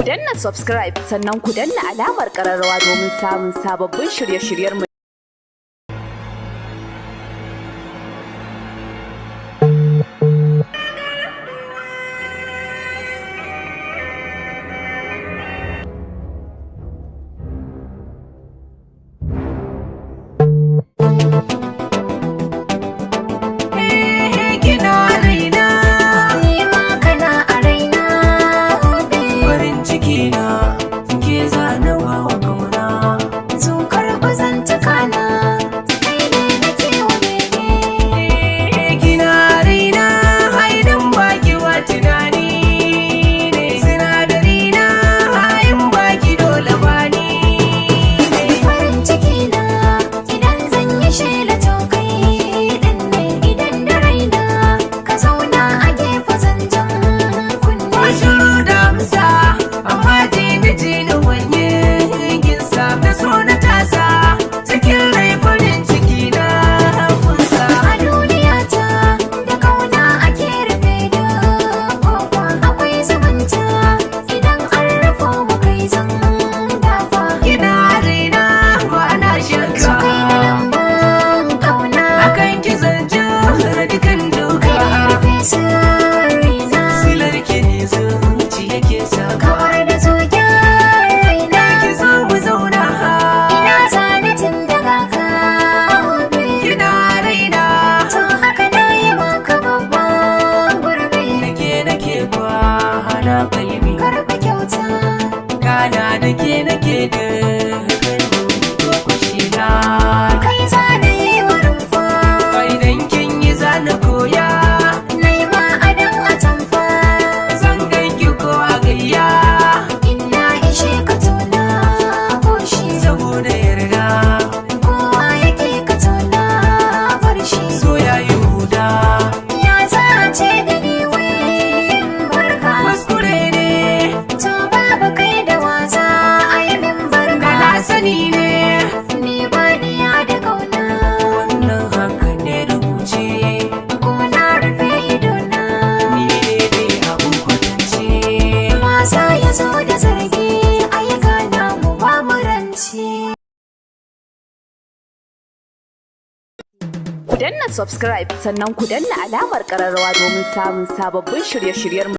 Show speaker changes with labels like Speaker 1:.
Speaker 1: danna subscribe sannan ku danna alamar ƙararrawa domin samun sababbin shirye-shiryen mu.
Speaker 2: Karɓa kyauta kana da ke nake da lokaci na
Speaker 1: Kai zane yi wa rumfa,
Speaker 2: idan kin yi zana koya
Speaker 1: na yi ma adon atamfa.
Speaker 2: zan ganki ko a gayya
Speaker 1: Ina ishe ka tona koshi,
Speaker 2: saboda yarda
Speaker 1: kowa yake ka tona bar shi.
Speaker 2: so ya yi huda
Speaker 1: Ya zace da ni wai barka,
Speaker 2: kuskure ne
Speaker 1: to babu kai da wasa a yi min barka.
Speaker 2: da na sani ne
Speaker 1: Ni ba niya da kauna,
Speaker 2: wannan haka ne rubuce
Speaker 1: ko na rufe idona.
Speaker 2: ni ne dai abun kwatance
Speaker 1: Wasa ya zo da zargi, ayyuka na mu ba mu rance. Ku danna subscribe sannan ku danna alamar ƙararrawa domin samun sababbin shirye-shiryen mu.